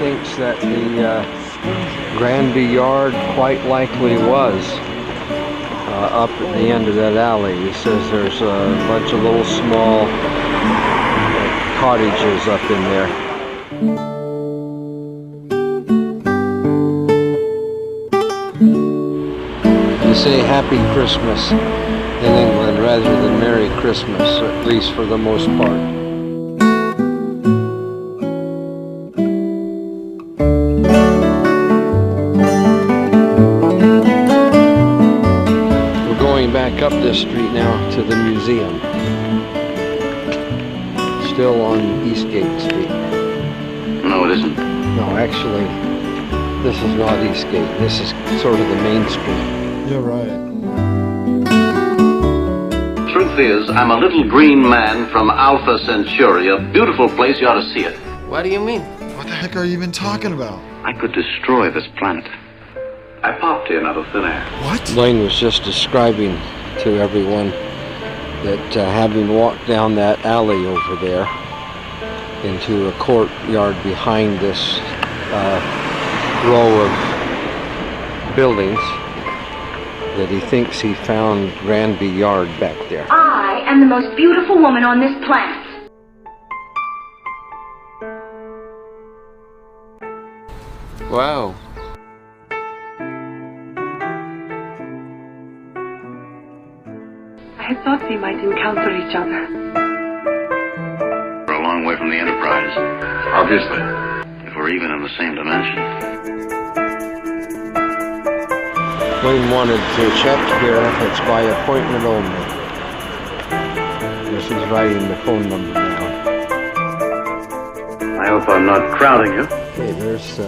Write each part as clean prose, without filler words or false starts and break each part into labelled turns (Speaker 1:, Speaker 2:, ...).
Speaker 1: thinks that the Granby Yard quite likely was up at the end of that alley. He says there's a bunch of little small cottages up in there. You say Happy Christmas in England rather than Merry Christmas, at least for the most part. We're going back up this street now to the museum. Still on Eastgate Street.
Speaker 2: No, it isn't.
Speaker 1: No, actually, this is not Eastgate. This is sort of the main street.
Speaker 3: You're right.
Speaker 2: Truth is, I'm a little green man from Alpha Centauri, a beautiful place. You ought to see it.
Speaker 4: What do you mean?
Speaker 3: What the heck are you even talking about?
Speaker 2: I could destroy this planet. I popped in out of thin air.
Speaker 3: What?
Speaker 1: Blaine was just describing to everyone that having walked down that alley over there into a courtyard behind this row of buildings, that he thinks he found Granby Yard back there.
Speaker 5: I am the most beautiful woman on this planet.
Speaker 4: Wow.
Speaker 6: I had thought we might encounter each other.
Speaker 2: We're a long way from the Enterprise. Obviously. If we're even in the same dimension.
Speaker 1: Blaine wanted to check here if it's by appointment only. This is writing the phone number down.
Speaker 2: I hope I'm not crowding you.
Speaker 1: Okay, there's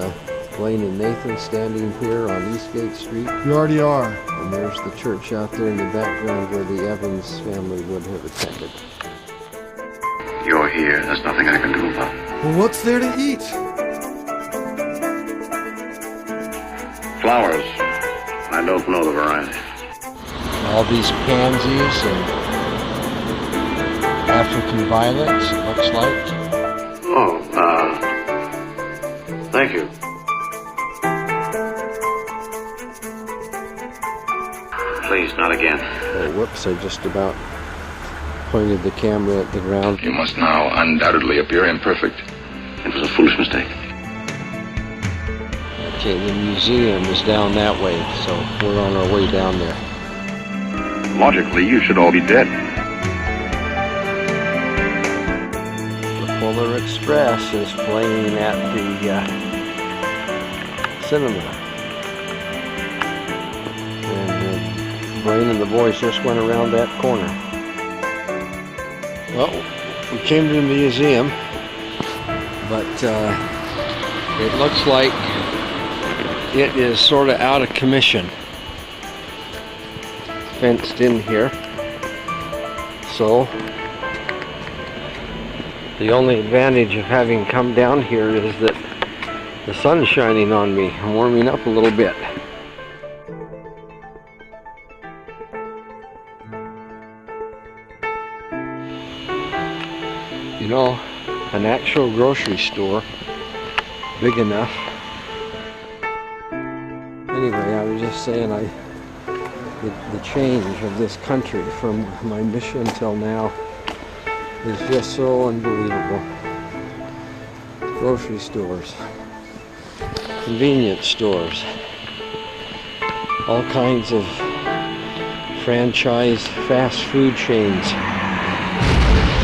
Speaker 1: Blaine and Nathan standing here on Eastgate Street.
Speaker 3: You already are.
Speaker 1: And there's the church out there in the background where the Evans family would have attended.
Speaker 2: You're here. There's nothing I can do about it.
Speaker 3: Well, what's there to eat?
Speaker 2: Flowers. I don't know the variety.
Speaker 1: All these pansies and African violets, it looks like.
Speaker 2: Oh, thank you. Please, not again.
Speaker 1: Oh, whoops, I just about pointed the camera at the ground.
Speaker 7: You must now undoubtedly appear imperfect.
Speaker 2: It was a foolish mistake.
Speaker 1: Okay, the museum is down that way, so we're on our way down there.
Speaker 7: Logically, you should all be dead.
Speaker 1: The Polar Express is playing at the cinema. And Blaine and the boys just went around that corner. Well, we came to the museum, but it looks like it is sort of out of commission. Fenced in here. So, the only advantage of having come down here is that the sun's shining on me. I'm warming up a little bit. You know, an actual grocery store, big enough. Anyway, I was just saying the change of this country from my mission till now is just so unbelievable. Grocery stores, convenience stores, all kinds of franchise fast food chains.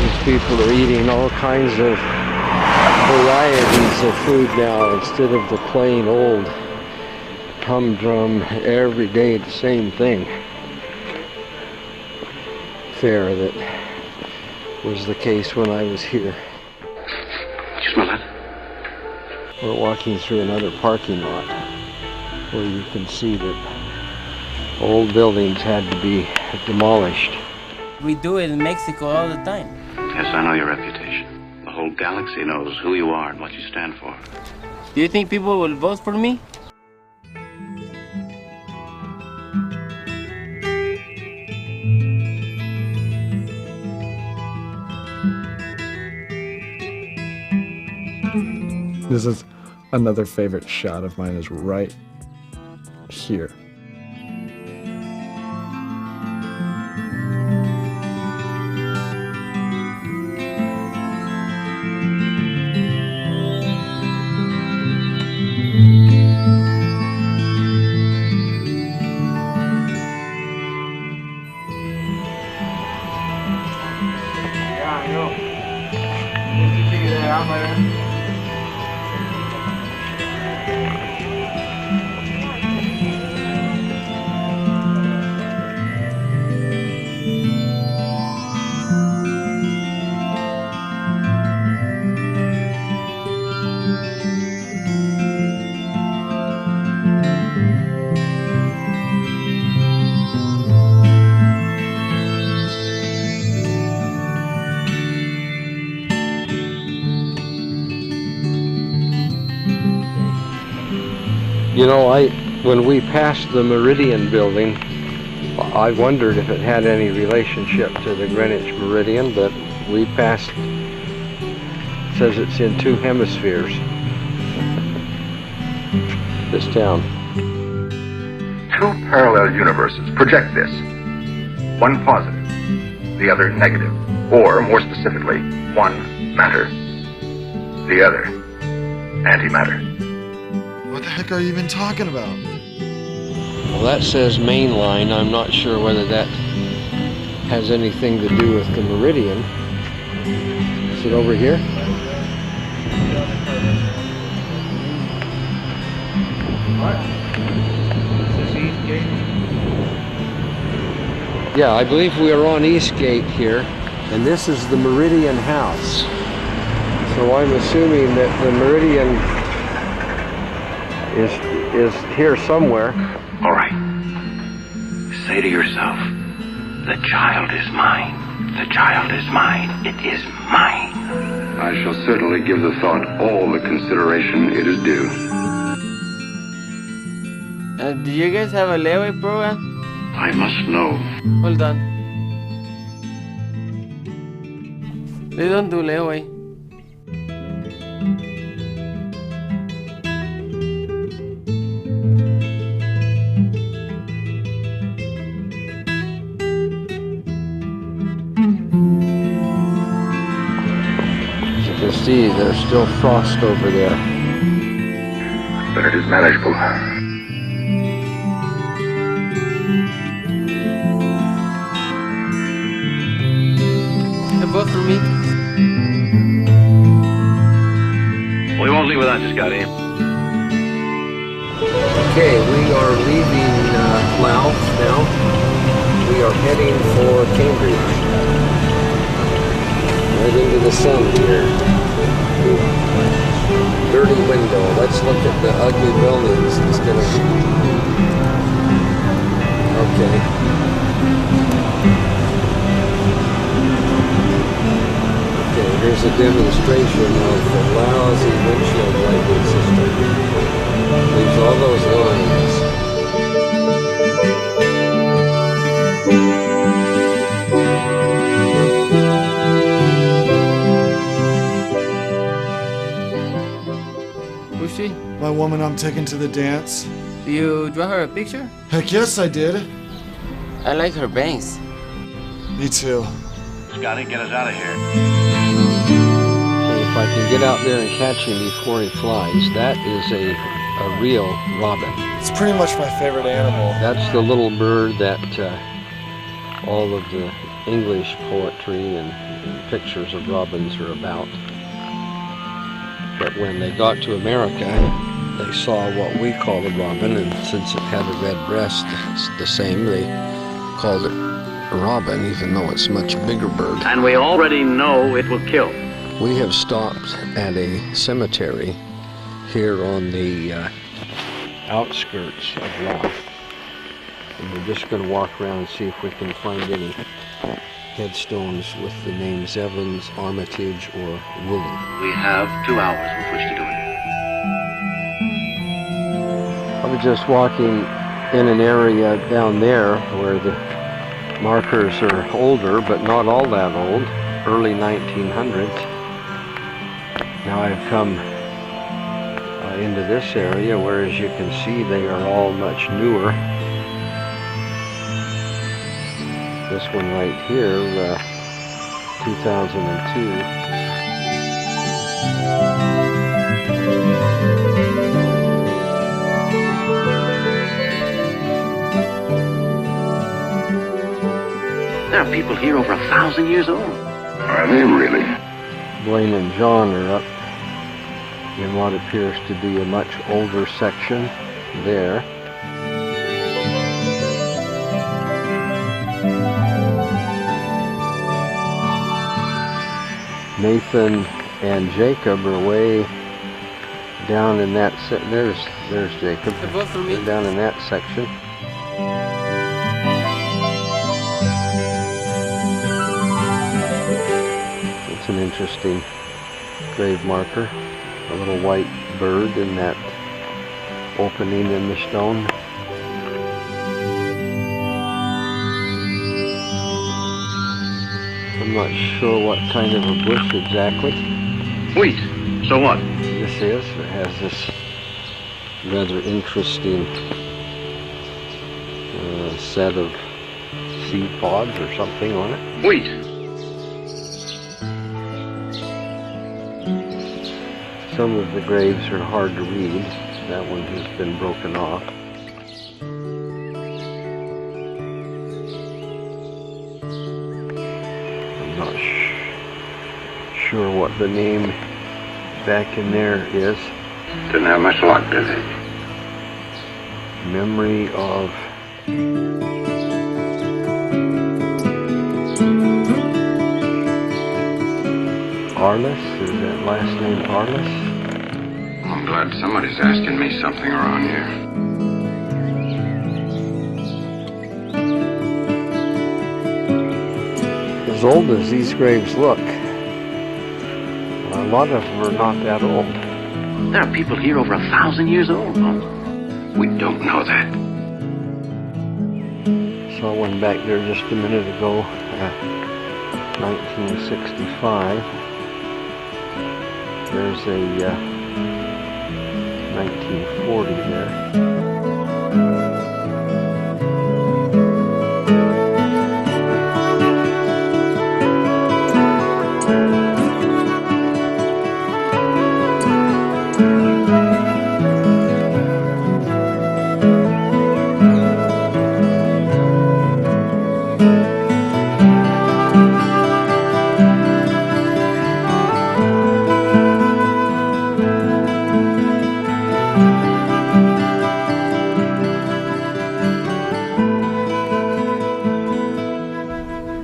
Speaker 1: These people are eating all kinds of varieties of food now instead of the plain old humdrum, every day the same thing fare that was the case when I was here.
Speaker 2: You smell that?
Speaker 1: We're walking through another parking lot where you can see that old buildings had to be demolished.
Speaker 4: We do it in Mexico all the time.
Speaker 2: Yes, I know your reputation. The whole galaxy knows who you are and what you stand for.
Speaker 4: Do you think people will vote for me?
Speaker 3: This is
Speaker 8: Another favorite shot of mine is right here.
Speaker 1: You know, when we passed the Meridian building, I wondered if it had any relationship to the Greenwich Meridian, but we passed, it says it's in 2 hemispheres, this town.
Speaker 7: 2 parallel universes project this. One positive, the other negative. Or, more specifically, one matter, the other antimatter.
Speaker 3: What the heck are you even talking about?
Speaker 1: Well, that says main line. I'm not sure whether that has anything to do with the Meridian. Is it over here? Yeah, I believe we are on Eastgate here, and this is the Meridian House. So I'm assuming that the Meridian is here somewhere.
Speaker 2: All right. Say to yourself, the child is mine. The child is mine. It is mine.
Speaker 7: I shall certainly give the thought all the consideration it is due.
Speaker 4: Do you guys have a layaway program?
Speaker 7: I must know.
Speaker 4: Hold on. They don't do layaway.
Speaker 1: As you can see, there's still frost over there.
Speaker 7: But it is manageable.
Speaker 4: They're both for me.
Speaker 2: We won't leave without you, Scotty.
Speaker 1: Okay, we are leaving Louth now. We are heading for Cambridge. Right into the sun here. Dirty window. Let's look at the ugly buildings instead of... Okay, here's a demonstration of the lousy windshield wiping system. Leaves all those lines.
Speaker 4: Who's she?
Speaker 3: My woman I'm taking to the dance.
Speaker 4: Do you draw her a picture?
Speaker 3: Heck yes, I did.
Speaker 4: I like her bangs.
Speaker 3: Me too.
Speaker 2: Scotty, get us out of here.
Speaker 1: Okay, if I can get out there and catch him before he flies, that is a real robin.
Speaker 3: It's pretty much my favorite animal.
Speaker 1: That's the little bird that all of the English poetry and pictures of robins are about. But when they got to America, they saw what we call a robin, and since it had a red breast, it's the same. They called it a robin, even though it's a much bigger bird.
Speaker 2: And we already know it will kill.
Speaker 1: We have stopped at a cemetery here on the outskirts of Louth. And we're just going to walk around and see if we can find any headstones with the names Evans, Armitage, or Woolley.
Speaker 2: We have 2 hours with which to do it.
Speaker 1: I was just walking in an area down there where the markers are older, but not all that old, early 1900s. Now I've come into this area, where as you can see they are all much newer. This one right here, 2002.
Speaker 2: There are people here over 1,000 years old.
Speaker 7: Are they really?
Speaker 1: Blaine and John are up in what appears to be a much older section there. Nathan and Jacob are way down in that there's Jacob.
Speaker 4: They're both from me.
Speaker 1: They're down in that section. It's an interesting grave marker. A little white bird in that opening in the stone. I'm not sure what kind of a bush exactly
Speaker 2: Wait, so what?
Speaker 1: this is. It has this rather interesting set of seed pods or something on it.
Speaker 2: Wait.
Speaker 1: Some of the graves are hard to read. That one has been broken off. I'm not sure what the name back in there is.
Speaker 7: Didn't have much luck, did they?
Speaker 1: Memory of Arliss. Is that last name Arliss?
Speaker 7: I'm glad somebody's asking me something around here.
Speaker 1: As old as these graves look, a lot of them are not that old.
Speaker 2: There are people here over 1,000 years old.
Speaker 7: We don't know that.
Speaker 1: Saw one back there just a minute ago, 1965. There's a 1940 there.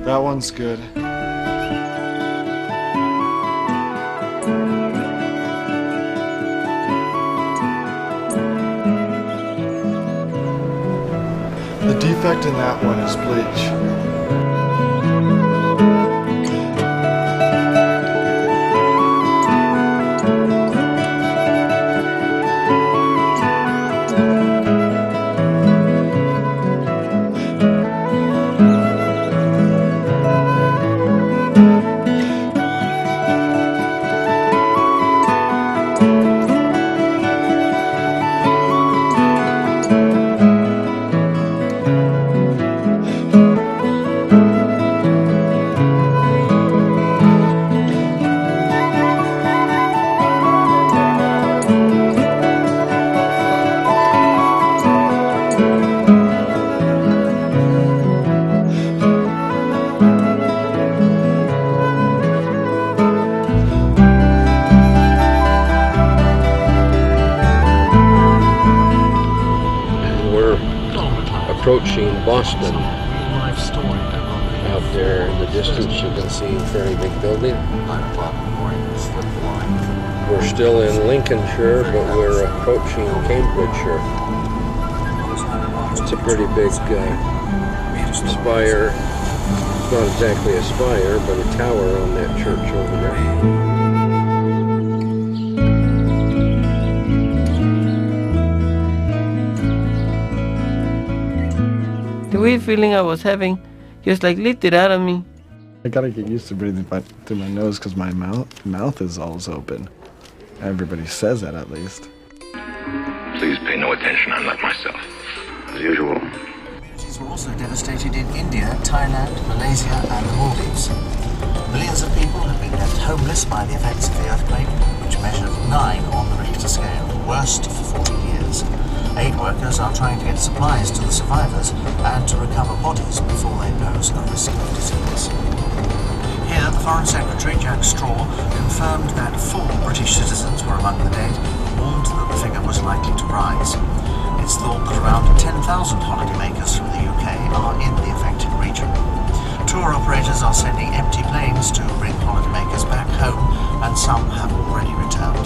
Speaker 3: That one's good. The defect in that one is bleach.
Speaker 1: Approaching Boston. Out there in the distance you can see a very big building. We're still in Lincolnshire, but we're approaching Cambridgeshire. It's a pretty big spire. It's not exactly a spire, but a tower on that church over there.
Speaker 4: The weird feeling I was having just like lifted out of me.
Speaker 8: I gotta get used to breathing through my nose because my mouth is always open. Everybody says that, at least.
Speaker 7: Please pay no attention. I'm not myself. As usual.
Speaker 9: Communities were also devastated in India, Thailand, Malaysia and the Maldives. Millions of people have been left homeless by the effects of the earthquake, which measured 9 on the Richter scale, the worst for 40 years. Aid workers are trying to get supplies to the survivors and to recover bodies before they pose a risk of disease. Here, the Foreign Secretary, Jack Straw, confirmed that 4 British citizens were among the dead, and warned that the figure was likely to rise. It's thought that around 10,000 holidaymakers from the UK are in the affected region. Tour operators are sending empty planes to bring holidaymakers back home, and some have already returned.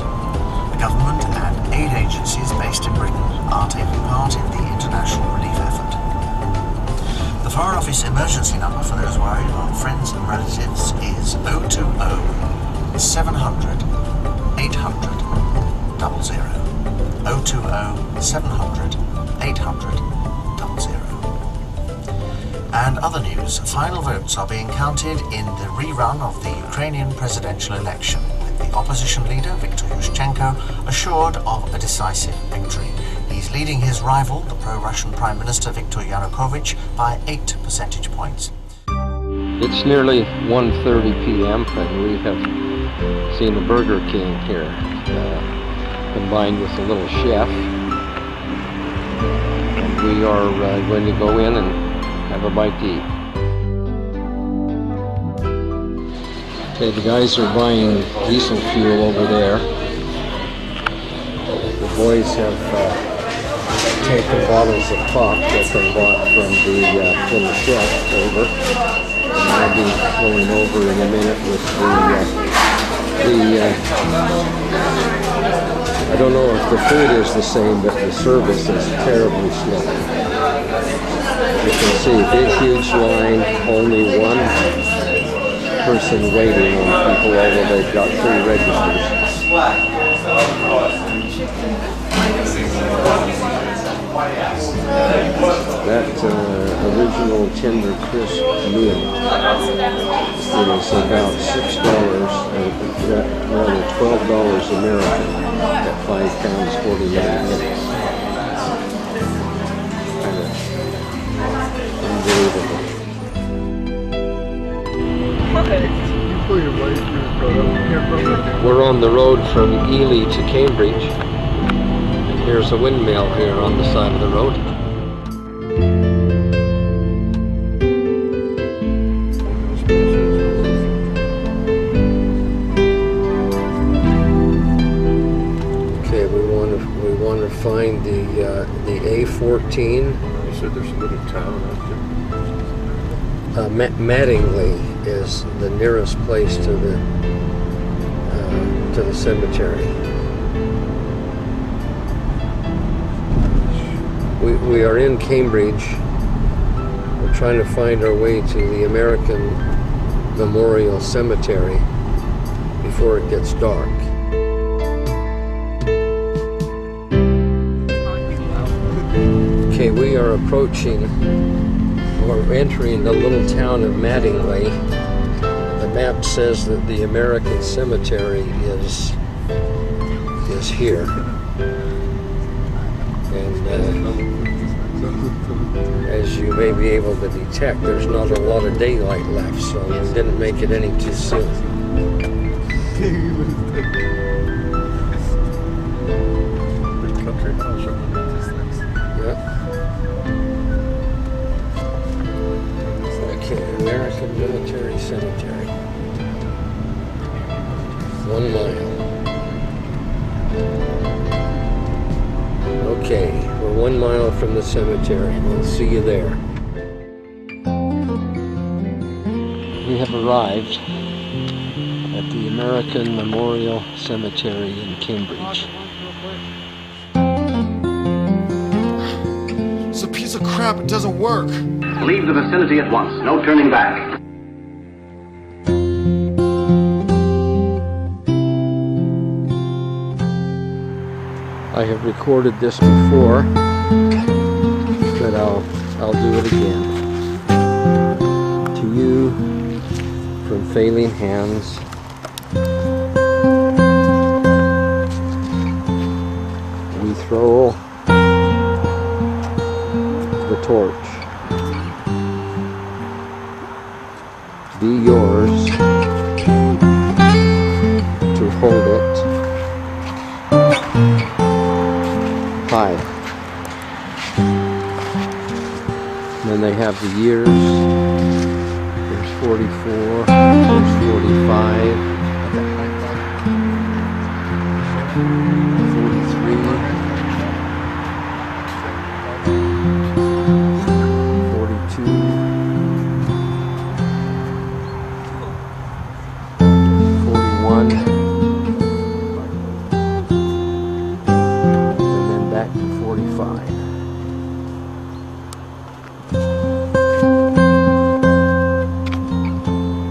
Speaker 9: The government and aid agencies based in Britain are taking part in the international relief effort. The Foreign Office emergency number for those worried about friends and relatives is 020 700 800 00. 020 700 800 00. And other news, final votes are being counted in the rerun of the Ukrainian presidential election, with the opposition leader, Viktor Yushchenko, assured of a decisive victory. He's leading his rival, the pro-Russian Prime Minister Viktor Yanukovych, by 8 percentage points.
Speaker 1: It's nearly 1:30 p.m. and we have seen the Burger King here, combined with a little chef. And we are going to go in and have a bite to eat. Okay, the guys are buying diesel fuel over there. The boys have taken bottles of pop that they bought from the chef over. And I'll be going over in a minute with I don't know if the food is the same, but the service is terribly slow. You can see a big, huge line, only one person waiting on people, although they've got 3 registers. That original tender crisp meal is about $6, rather $12 American at 5 pounds 49 minutes. Unbelievable. We're on the road from Ely to Cambridge, and here's a windmill here on the side of the road. Okay, we want to find the A14.
Speaker 8: You said there's a little town out there.
Speaker 1: Mattingly is the nearest place to the cemetery. We are in Cambridge. We're trying to find our way to the American Memorial Cemetery before it gets dark. Okay, we are approaching or entering the little town of Mattingly. The map says that the American Cemetery is here. And as you may be able to detect, there's not a lot of daylight left, so we didn't make it any too soon.
Speaker 8: Country house underneath these things.
Speaker 1: Yeah. Okay, American Military Cemetery. 1 mile. Okay, we're 1 mile from the cemetery. We'll see you there. We have arrived at the American Memorial Cemetery in Cambridge.
Speaker 3: It's a piece of crap. It doesn't work.
Speaker 2: Leave the vicinity at once. No turning back.
Speaker 1: I have recorded this before, but I'll do it again. To you, from failing hands, we throw torch. Be yours to hold it high. And then they have the years. There's 44, there's 45, 43, 42, 41, and then back to 45.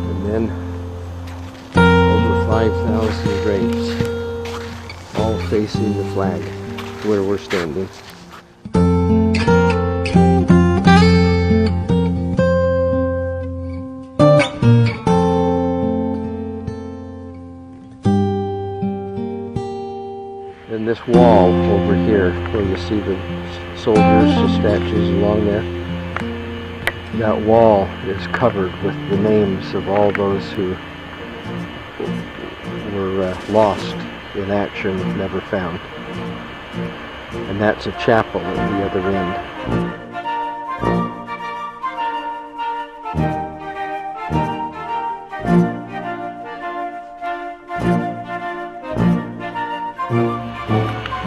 Speaker 1: And then over 5,000 graves, all facing the flag where we're standing. And this wall over here, where you see the soldiers, the statues along there, that wall is covered with the names of all those who were lost in action, never found. And that's a chapel at the other end.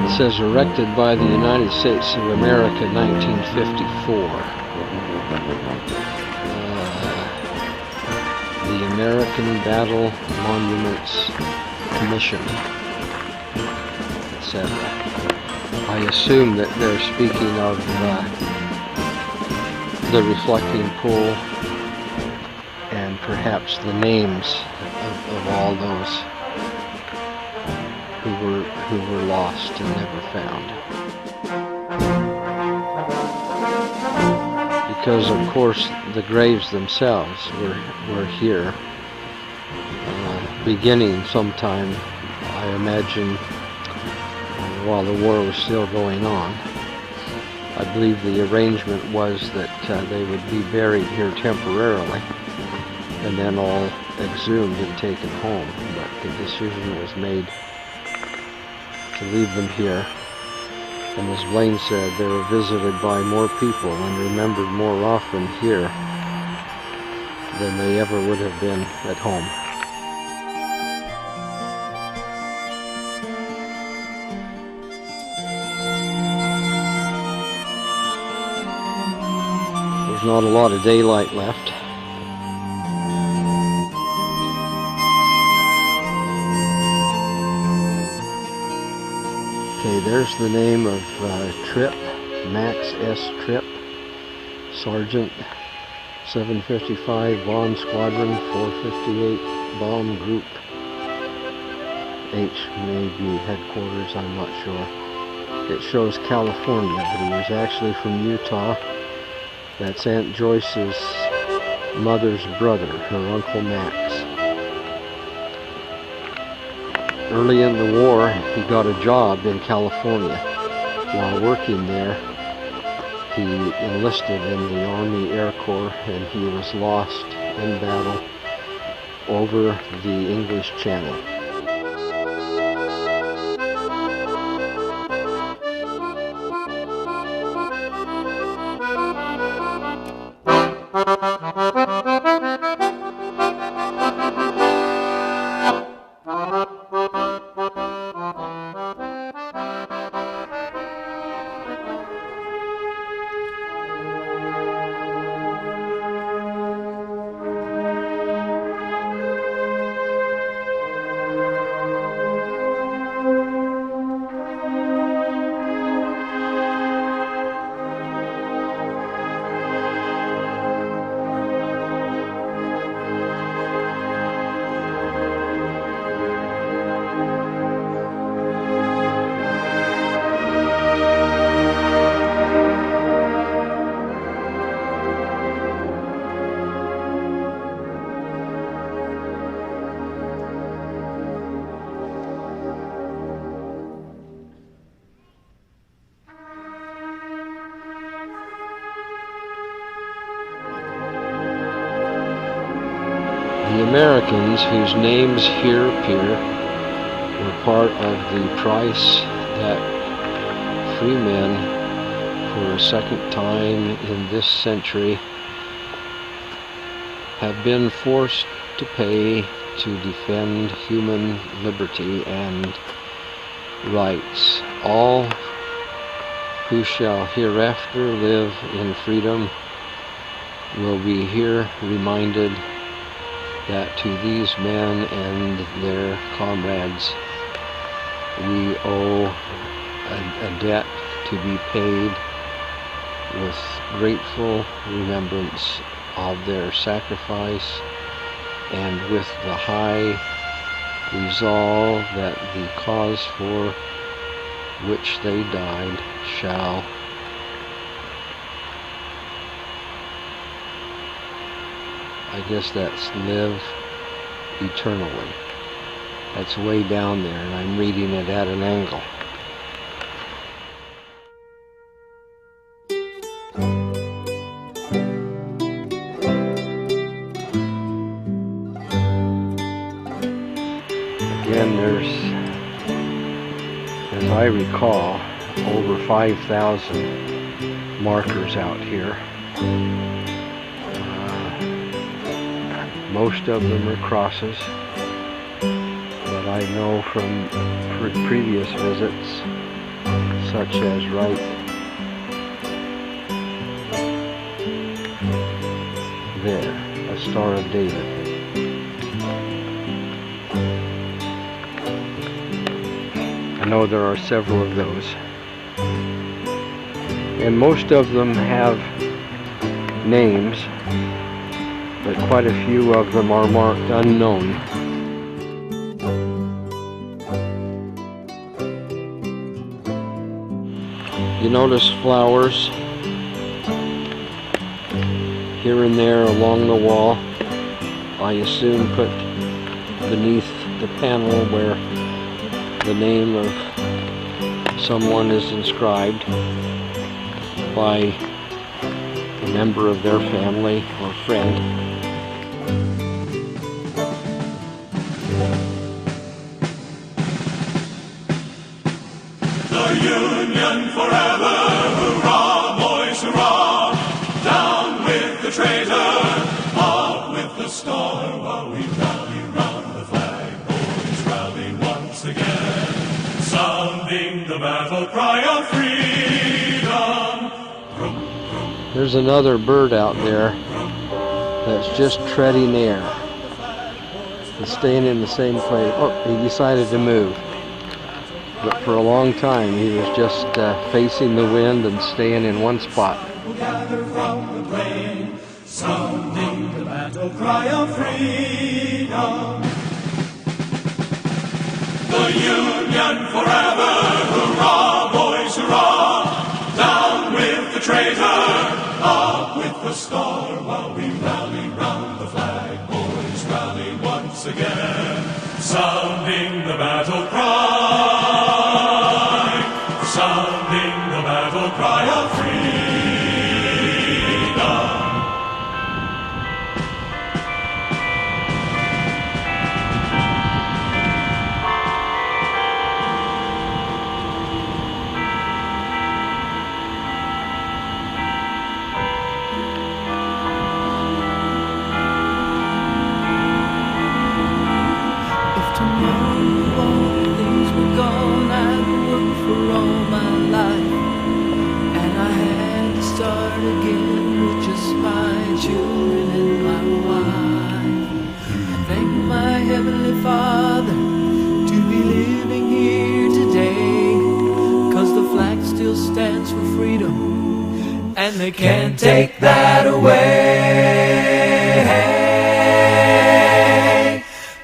Speaker 1: It says erected by the United States of America, 1954. The American Battle Monuments Commission, etc. I assume that they're speaking of the reflecting pool and perhaps the names of all those who were lost and never found. Because of course the graves themselves were here, beginning sometime, I imagine, while the war was still going on. I believe the arrangement was that they would be buried here temporarily and then all exhumed and taken home, but the decision was made to leave them here. And as Blaine said, they were visited by more people and remembered more often here than they ever would have been at home. There's not a lot of daylight left. Okay, there's the name of Tripp, Max S. Tripp, Sergeant, 755 Bomb Squadron, 458 Bomb Group. H may be headquarters, I'm not sure. It shows California, but he was actually from Utah. That's Aunt Joyce's mother's brother, her Uncle Max. Early in the war, he got a job in California. While working there, he enlisted in the Army Air Corps, and he was lost in battle over the English Channel. The Americans, whose names here appear, were part of the price that free men, for a second time in this century, have been forced to pay to defend human liberty and rights. All who shall hereafter live in freedom will be here reminded that to these men and their comrades we owe a debt to be paid with grateful remembrance of their sacrifice and with the high resolve that the cause for which they died shall I guess that's live eternally. That's way down there, and I'm reading it at an angle. Again, there's, as I recall, over 5,000 markers out here. Most of them are crosses, but I know from previous visits, such as right there, a Star of David. I know there are several of those, and most of them have names, but quite a few of them are marked unknown. You notice flowers here and there along the wall, I assume put beneath the panel where the name of someone is inscribed by a member of their family or friend.
Speaker 10: The Union forever, hurrah, boys, hurrah! Down with the traitor, up with the star, while we rally round the flag, boys, rally once again, sounding the battle cry of freedom.
Speaker 1: There's another bird out there that's just treading air. He's staying in the same place. Oh, he decided to move. But for a long time he was just facing the wind and staying in one spot.
Speaker 10: Gather from the plain, sounding the battle cry of freedom. The Union forever, hurrah, boys, hurrah! Down with the traitor, up with the star, while we rally round the flag, boys, rally once again, sounding the battle cry, sounding the battle cry of freedom.
Speaker 11: Stands for freedom, and they can't take that away.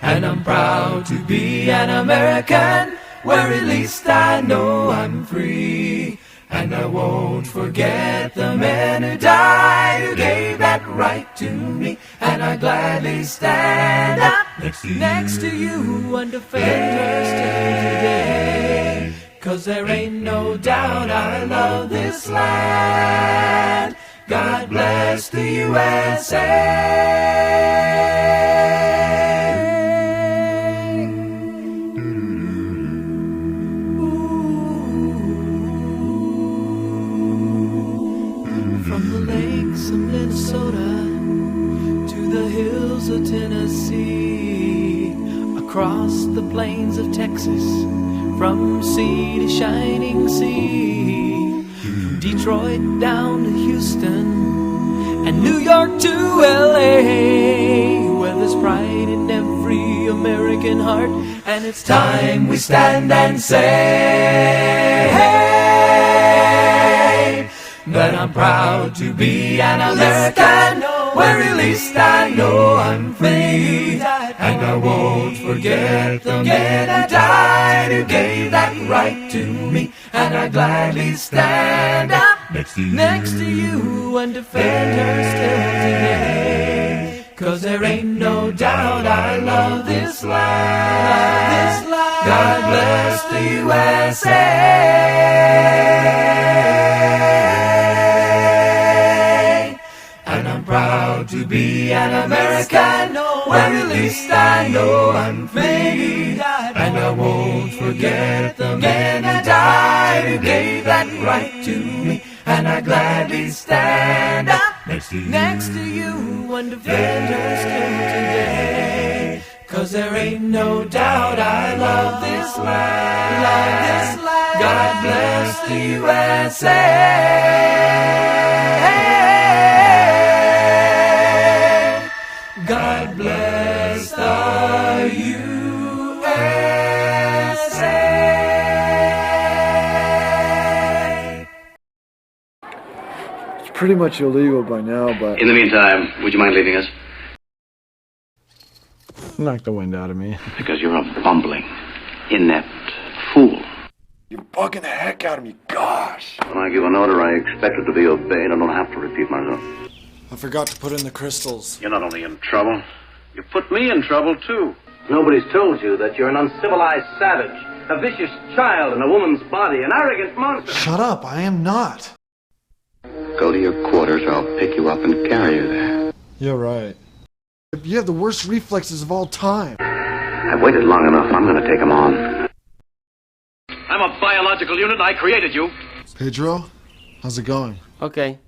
Speaker 11: And I'm proud to be an American, where at least I know I'm free. And I won't forget the men who died, who gave that right to me. And I gladly stand up next to you and defend her still today. 'Cause there ain't no doubt I love this land. God bless the USA. sea, across the plains of Texas, from sea to shining sea, from Detroit down to Houston, and New York to LA, where there's pride in every American heart, and it's time we stand and say that I'm proud to be an American, where at least I know I'm free, and I won't forget the men who died who gave that right to me, and I gladly stand up next to you and defend her still today, 'cause there ain't no doubt I love this land. God bless the USA. And I'm proud to be an American, where at least I know I'm free, and I won't forget the men who died who gave that right to me, and I gladly stand up next to you and defend her still today, 'cause there ain't no doubt I love this land. God bless the USA. God bless the USA.
Speaker 8: It's pretty much illegal by now, but
Speaker 2: In the meantime, would you mind leaving us?
Speaker 8: knock the wind out of me.
Speaker 2: Because you're a bumbling, inept fool.
Speaker 3: You're bugging the heck out of me, gosh.
Speaker 2: When I give an order, I expect it to be obeyed. I don't have to repeat myself.
Speaker 3: I forgot to put in the crystals.
Speaker 2: You're not only in trouble, you put me in trouble, too. Nobody's told you that you're an uncivilized savage, a vicious child in a woman's body, an arrogant monster.
Speaker 3: Shut up, I am not.
Speaker 7: Go to your quarters or I'll pick you up and carry you there.
Speaker 3: You're right. You have the worst reflexes of all time.
Speaker 2: I've waited long enough. I'm going to take them on. I'm a biological unit. I created you.
Speaker 3: Pedro, how's it going?
Speaker 4: Okay,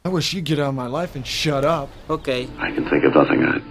Speaker 3: I wish you'd get out of my life and shut up.
Speaker 4: okay.
Speaker 2: I can think of nothing I'd